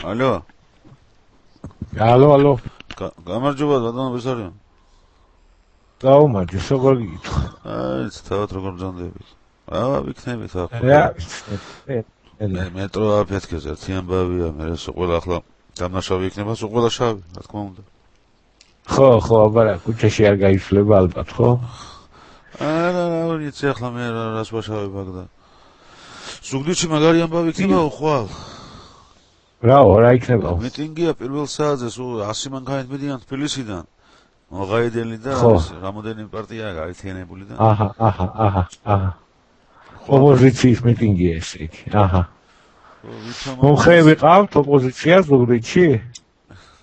Алло. Алло. გამარჯობა ბატონო ბესარიონ. გაუმარჯო, როგორ გითხრა? აი, თავად როგორ ჯანდებით. ვიქნებით აქ. მეტრო აფეთქეს ერთი ამბავია, მე ეს ყველა ახლა დამნაშავე იქნება, ყველა შავი, რა თქმა უნდა. ხო, აბარა, ქუჩაში არ გაიშლება ალბათ, ხო? არა, ვიცი ახლა მე რას ვაშავებ აქ და ზუგდიდში მაგარი ამბავი იქნება ხვალ. რა იქნება? მიტინგია პირველ საათზე, სულ 100 მანქანით მიდიან თბილისიდან. მოღაიდელი და რამოდენიმე პარტია გაერთიანებული და აჰა. ოპოზიციის მიტინგია ესე იგი. აჰა. მომხრე ვიყავთ ოპოზიცია ზუგდიდში?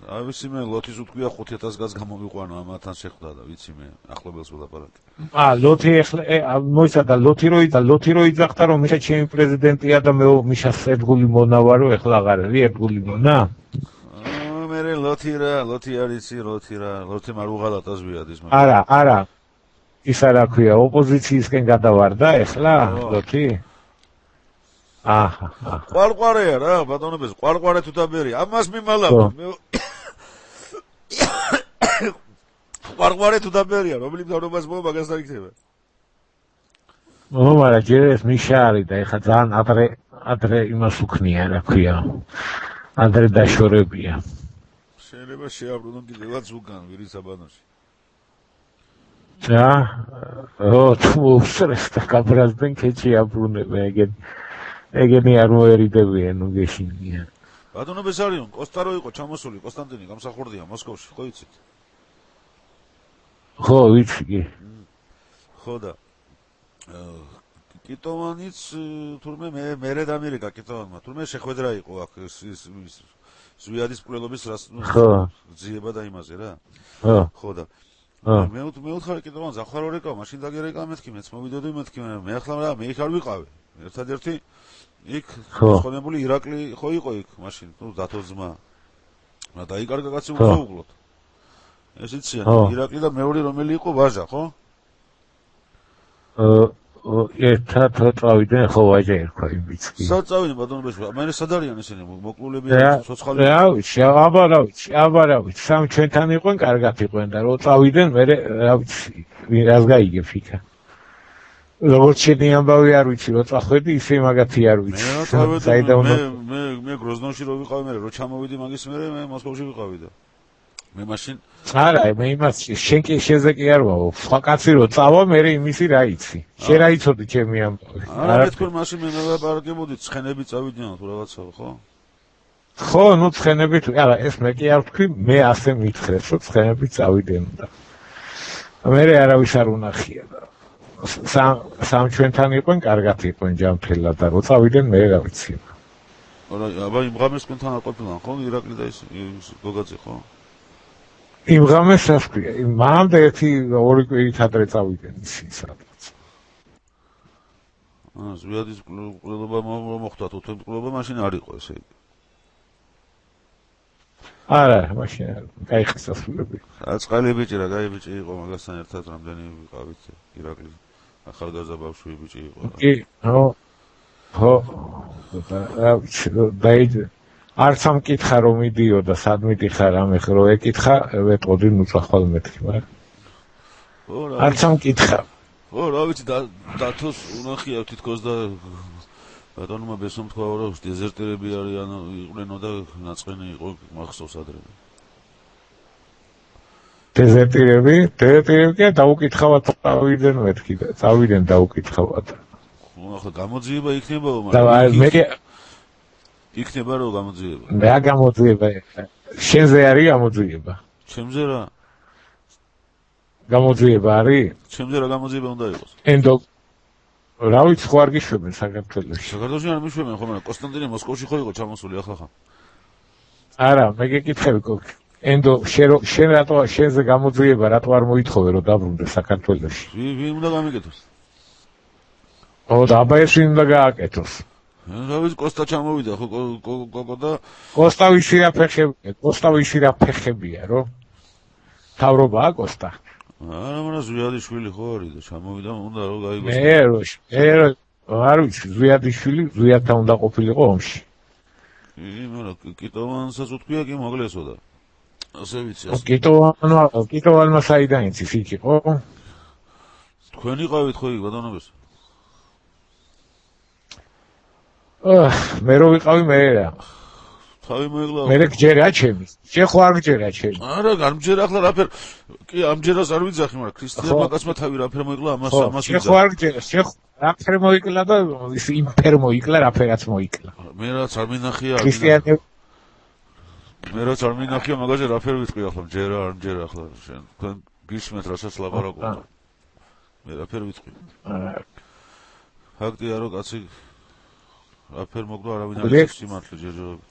აი ვიცი მე ლოთის უთქვია 5000 გაზ გამომიყვანა ამათან შეხვდა და ვიცი მე ახლობელს ვლაპარაკე. ლოთი ახლა მოიცადა ლოთი რო იძახდა რომ მიშა ჩემი პრეზიდენტია და მე მიშას ერთგული მონა ვარო ახლა აღარ არის ერთგული მონა? მე ლოთი არიცი ლოთი მარუღალატას ვიადის მაგრამ არა ის არა ქვია ოპოზიციისკენ გადავარდა ახლა ლოთი აჰა ყვარყვარეა რა ბატონებს ყვარყვარე თუ დაბერი ამას მიმალავ ყვარყვარე თუ დაბერია რომელი მთავრობას მოვა მაგას არ იქნება მაგრამ ჯერ ეს მიშა არის და ეხა ძალიან ადრე იმას უქნია რა ქვია ადრე დაშორებია შეიძლება შეაბრუნონ კიდევაც უგან ვირის აბანოში თუ სრესტა გაბრაზდნენ ქეჩი აბრუნება ეგენი არ მოერიდებიან უგეშინია ბატონო ბესარიონ კოსტარო იყო ჩამოსული კონსტანტინე გამსახურდია მოსკოვში ხო იცით ხო ვიცი კი ხო და კიტოვანიც თურმე მერე დამირეკა კიტოვანმა თურმე შეხვედრა იყო აქ ზვიადის პროლოგის რას ძიება და იმაზე რა ხო და მე უთხარი კიტოვანს ახლა რეკა მაშინ დაგერეკა მეთქი მეც მოვიდოდი მეთქი მე ახლა რა მე იქ არ ვიყავი ერთადერთი იქ ხონებული ირაკლი ხო იყო იქ მაშინ თუ დათოძმა რა დაიკარგა კაცი უხუღლოთ ეს იციან ირაკლი და მეორე რომელი იყო ვაჟა ხო ერთად წავიდნენ ხო ვაჟა ერქვა იმ ვიცი სად წავიდნენ ბატონებიშვილი მე სად არიან ესენი მოკლულები ცოცხალი რა ვიცი აბა სამ ჩვენთან იყვენ კარგად იყვენ და რო წავიდნენ მე რა ვიცი რას გაიგებ იქა როგორც შენი ამბავი არ ვიცი რო წახვედი ისე მაგათი არ ვიცი მე გროზნოში რო ვიყავი მე რო ჩამოვიდი მაგის მე მოსკოვში ვიყავი და მე მაშინ არა მე იმას შენ კი შეზე კი არ ვაო სხვა კაცი რო წავა მე იმისი რა იცი შენ რა იცოდი ჩემი ამბავი არა თქო მაშინ მე ველაპარაკებოდი ცხენები წავიდიან თუ რაღაცა ხო ნუ ცხენები არა ეს მე კი არ ვთქვი მე ასე მითხრეს რომ ცხენები წავიდნენ და მე არავის არ უნახია და სამ ჩვენთან იყვენ კარგად იყვენ ჯანმრთელად და რო წავიდნენ მე რა ვიცი აბა იმ ღამეს თქვენთან არ ყოფილან ხო ირაკლი და ის გოგაძე ხო იმ ღამეს რა ვქვია მანამდე ერთი ორი კვირით ადრე წავიდნენ ისინი სადღაც ზვიადის ყლობა მოხდა თუ თემ ყლობა მაშინ არ იყო ესე იგი არა მაშინ არ გაიხსასულები აწყალი ბიჭი რა გაი ბიჭი იყო მაგასთან ერთად რამდენი ვიყავით ირაკლი ახალგაზრდა ბავშვი ბიჭი იყო კი ხო დაიჯე არც ამ კითხა რომ მიდიოდა სად მიდიხარ ამ ეხლა რო ეკითხა ვეტყოდი ნუ წახვალ მეთქი მაგრამ არც ამ კითხა ხო რა ვიცი დათოს უნახია თითქოს და ბატონმა ბესომ თქვა რომ დეზერტერები არიან იყვნენ და ნაწყენი იყო მახსოვს ადრე დეზერტერები კი დაუკითხავად წავიდნენ მეთქი და წავიდნენ დაუკითხავად ხო ახლა გამოძიება იქნებაო მაგრამ მე იქნება რომ გამოძიება რა გამოძიება შენზე არის გამოძიება ჩემზე რა გამოძიება არის ჩემზე რა გამოძიება უნდა იყოს რა ვიცი ხო არ გიშვებენ საქართველოში არ მიშვებენ ხო მაგრამ კონსტანტინე მოსკოვში ხო იყო ჩამოსული ახლა არა მე გეკითხები შენ რატო შენზე გამოძიება რატო არ მოითხოვე რომ დაბრუნდე საქართველოში ვინ უნდა გამიკეთოს და აბა ეს ვინ უნდა გააკეთოს რა ვიცი კოსტა ჩამოვიდა ხო კოკო და კოსტავიში რა ფეხებია რომ თავრობაა კოსტა არა მაგრამ ზვიადიშვილი ხო არის და ჩამოვიდა უნდა რომ გაიგოს მე არ ვიცი ზვიადიშვილი ზვიადთან უნდა ყოფილიყო ომში მაგრამ კიტოვანსაც უთქვია კი მოგლესო და ასე ვიცი ასე. კიტოვანმა საიდან იცის იქ იყო? თქვენ იყავით ხო იქ ბატონობას? მე რო ვიყავი მე რა. თავი მოიგლა. მე გჯერა ჩემი. შენ ხო არ გჯერა ჩემი. არა, გამჯერა ახლა რაფერ კი ამჯერას არ ვიძახი, მაგრამ ქრისტიანმა კაცმა თავი რაფერ მოიგლა ამას ვიძახი. შენ ხო არ გჯერა, შენ რაფერ მოიკლა და ის იმფერ მოიკლა, რაფერაც მოიკლა. მე რაც არ მინახია. ქრისტიანი მე რაც არ მინახია, მაგაზე რაფერ ვიტყვი ახლა, ჯერა არ ჯერა ახლა შენ თქვენ გისმენთ რასაც ლაპარაკობთ. მე რაფერ ვიტყვი. ფაქტია რომ კაცი რაფერ მოგდო არავინ არ იცის სიმართლე ჯერჯერობით.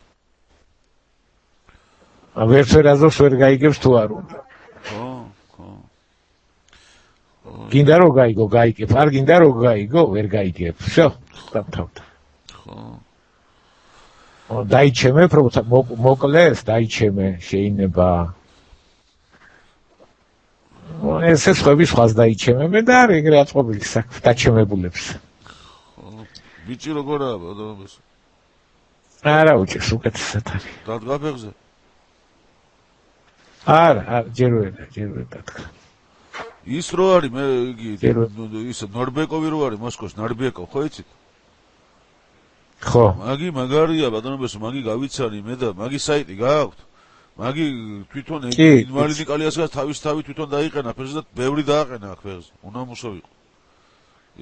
ვერცერაზოს ვერ გაიგებს თუ არ უნდა. ხო. გინდა რომ გაიგო, გაიგებ. არ გინდა რომ გაიგო, ვერ გაიგებ. всё, დავთავთ. ხო. დაიჩემე, მოკლეს, დაიჩემე, შეიძლება. ესე სხვების სხვას დაიჩემე და არ ეგრე აწყობილი საქმე დაჩემებულებს. ბიჭი როგორაა ბატონოს? არა უჭირს უკეთესად არის. დადგა ფეხზე? არა, ჯერ ვერ დადგა. ის რო არის მე იგი ის ნორბეკოვი რო არის მოსკოვში, ნორბეკო, ხო იცით? ხო. მაგი მაგარია ბატონოს, მაგი გავიცანი მე და მაგი საიტი გააქვთ. მაგი თვითონ ინვალიდი კალიასგან თავი თვითონ დაიყენა ფეხზე და ბევრი დააყენა აქ ფეხზე. უნამუშო იყო.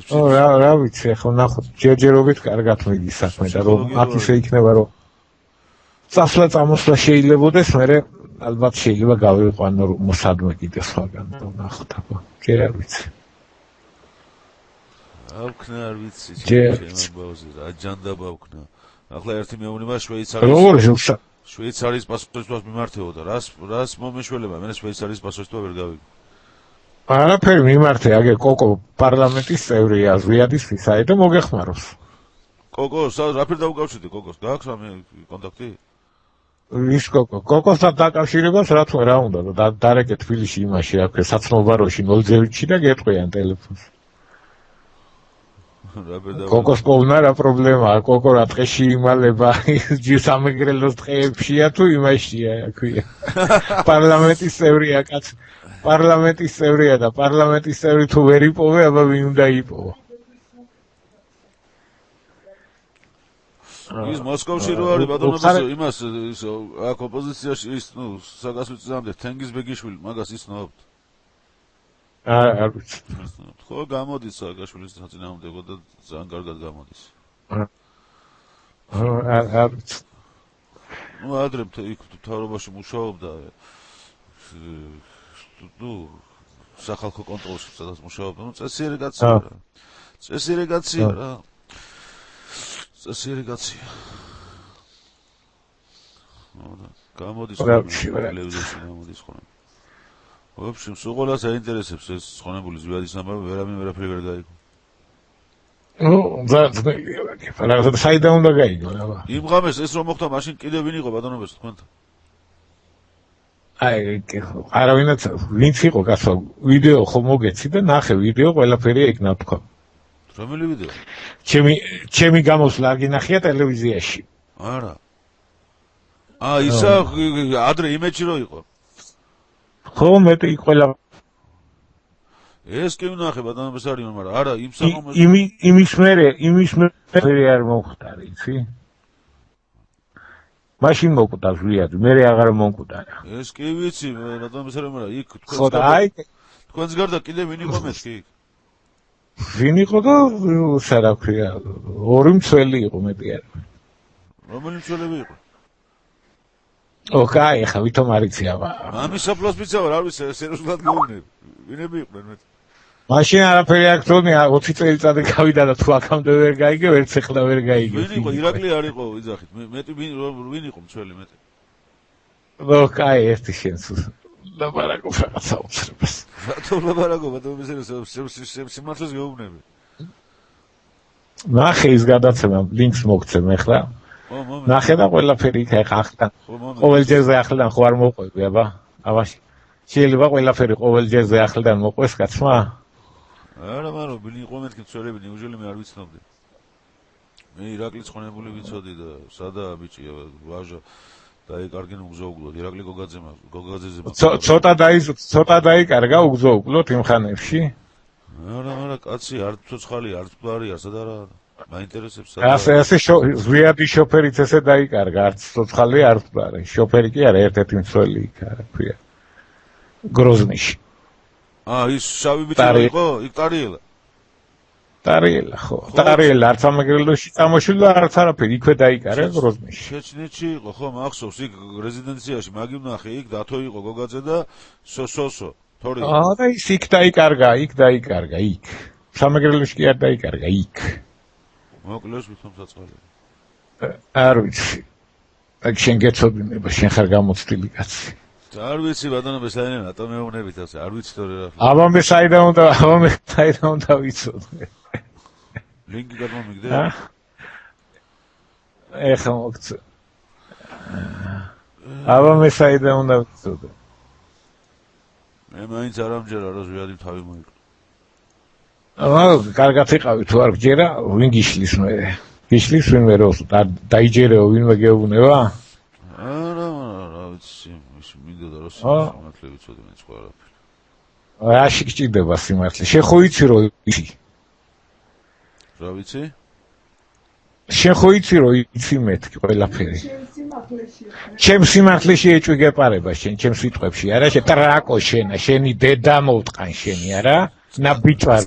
რა ვიცი, ახლა ნახოთ, ჯერჯერობით კარგად მიდის საქმე და რომ აქ ისე იქნება რომ წასვლა წამოსვლა შეიძლებოდეს, მე ალბათ შეიძლება გავიყვანო მოსადმე კიდე სხვაგან და ნახოთ აბა. ჯერ არ ვიცი. ავქნა არ ვიცი, ჩემ ბავშვი, რა ჯანდა ბავქნა. ახლა ერთი მეუბნება შვეიცარიის პასპორტს მიმართეოდა. რას მომეშველება? მე შვეიცარიის პასპორტს ვერ გავიგე. არაფერი მიმართე, აგერ კოკო პარლამენტის წევრია, ზვიადის ვისაი და მოგეხმაროს. კოკოს, რაფერ დაუკავშირდი კოკოს? გააქვს რამე კონტაქტი? ის კოკოსთან დაკავშირებას რა თქმა რა უნდა და დარეკე თბილისში იმაში რა ქვია საცნობაროში 0-ში და გეტყვიან ტელეფონს. კოკოს პოვნა რა პრობლემაა, კოკო რა ტყეში იმალება, სამეგრელოს ტყეებშია თუ იმაშია, რა ქვია. პარლამენტის წევრია კაცი. პარლამენტის წევრია და პარლამენტის წევრი თუ ვერ იპოვე, აბა ვინ უნდა იპოვო. ის მოსკოვში რო არის ბატონოს იმას ის აქ ოპოზიციაში ის ნუ საგასვლიცამდე თენგიზ ბეგიშვილი მაგას ისნობთ. არ ვიცი. ხო გამოდის საგაშვილის საწინააღმდეგო და ძალიან კარგად გამოდის. არ ვიცი. ნუ ადრე იქ თავრობაში მუშაობდა ნუ სახალხო კონტროლში სადაც მუშაობდა, ნუ წესიერი კაცია რა. წესიერი კაცია რა. წესიერი კაცია. გამოდის ტელევიზიაში გამოდის ხოლმე. ვაფშე სულ აინტერესებს ეს ხონებული ზვიადის ამბავი, ვერაფერი ვერ გაიგო. ნუ ზა საიდან უნდა გაიგო რა. იმ ღამეს ეს რომ მოხდა, მაშინ კიდე ვინ იყო ბატონობას თქვენთან? არავინაც ვინც იყო კაცო, ვიდეო ხო მოგეცი და ნახე ვიდეო ყველაფერი იქ ნათქვა. რომელი ვიდეო? ჩემი გამოსვლა არ გინახია ტელევიზიაში. არა. ისა ადრე იმეჩი რო იყო. ხო მეტი ყველა ეს კი ვნახე ბატონობას არის, მაგრამ არა იმ საღამოს იმის მერე არ მომხდარი, იცი? მაშინ მოკვდა ზვიადი, მე აღარ მომკვდარა. ეს კი ვიცი, ბატონობას არის, მაგრამ იქ თქვენს გარდა კიდე ვინ იყო მეთქი? ვინ იყო და რა ქვია, ორი მცველი იყო მეტი არ. რომელი მცველები იყო? ოკაი, ხა ვითომ არ იცი აბა. ამის საფლავს ვიცავარ, არ ვიცი, სერიოზულად გეუბნები. ვინები იყვნენ მე? მაშინ არაფერი არ ქონია, 20 წელიწადი გავიდა და თუ აქამდე ვერ გაიგე, ვერც ახლა ვერ გაიგე. ვინ იყო? ირაკლი არ იყო, ვიძახით. მეტი ვინ იყო მცველი მეტი? ოკაი, ერთი შენს ლაპარაკობ რაღაცა უცრებს. რატო ლაპარაკობ, ბატონო, სიმართლეს გეუბნები. ნახე ის გადაცემა, ლინკს მოგცემ ახლა. ნახე და ყველაფერი იქ ახლა. ყოველ ჯერზე ახლიდან ხო არ მოყვები, აბა შეიძლება ყველაფერი ყოველ ჯერზე ახლიდან მოყვეს კაცმა? არა, მაგრამ ვინ იყო მეთქი მცველები, ნიუჟელი მე არ ვიცნობდი. მე ირაკლის ხონებული ვიცოდი და სადაა ბიჭი ვაჟა დაიკარგენ უგზოუგლოდ ირაკლი გოგაძეზე ცოტა დაიკარგა უგზოუგლოდ იმ ხანებში არა კაცი არ ცოცხალი არ წყარი არ სადა რა მაინტერესებს ასე ზვიადი შოფერიც ესე დაიკარგა არც ცოცხალი არ წყარი შოფერი კი არა ერთ-ერთი მცველი იქ არა ქვია გროზნიში ის შავი ბიჭი იყო იქ ტარიელა ხო ტარიელა არც ამაგრელოში წამოშვილა არც არაფერი იქვე დაიკარგა გროზნიში ჩეჩნეთში იყო ხო მახსოვს იქ რეზიდენციაში მაგი ვნახე იქ დათო იყო გოგაძე და სოსო თორი და ის იქ დაიკარგა იქ სამაგრელოში კი არ დაიკარგა იქ მოკლეს ვითომ საწყალი არ ვიცი აქ შენ გეცოდინება შენ ხარ გამოცდილი კაცი არ ვიცი ბატონო საიდან რატომ მეუბნებით ასე არ ვიცი თორე რა აბამე საიდან უნდა ვიცოდე ლინკი გადმომიგდე ეხლა მოგწე აბამე საიდან უნდა ვიცოდე მე მაინც არ ამჯერა რა ზვიადი თავი მოიყო კარგად იყავი თუ არ გჯერა ვინ გიშლის მე გიშლის ვინმე რო დაიჯერეო ვინმე გეუბნება არა რა ვიცი მინდოდა რომ სიმართლე ვიცოდი მე სხვა არაფერი რაში გჭირდება სიმართლე შენ ხო იცი რომ იცი რა ვიცი შენ ხო იცი რომ იცი მეთქი ყველაფერი ჩემ სიმართლეში ეჭვი გეპარება შენ ჩემ სიტყვებში არა შენ ტრაკო შენა შენი დედა მოვტყან შენი არა ნაბიჭვარ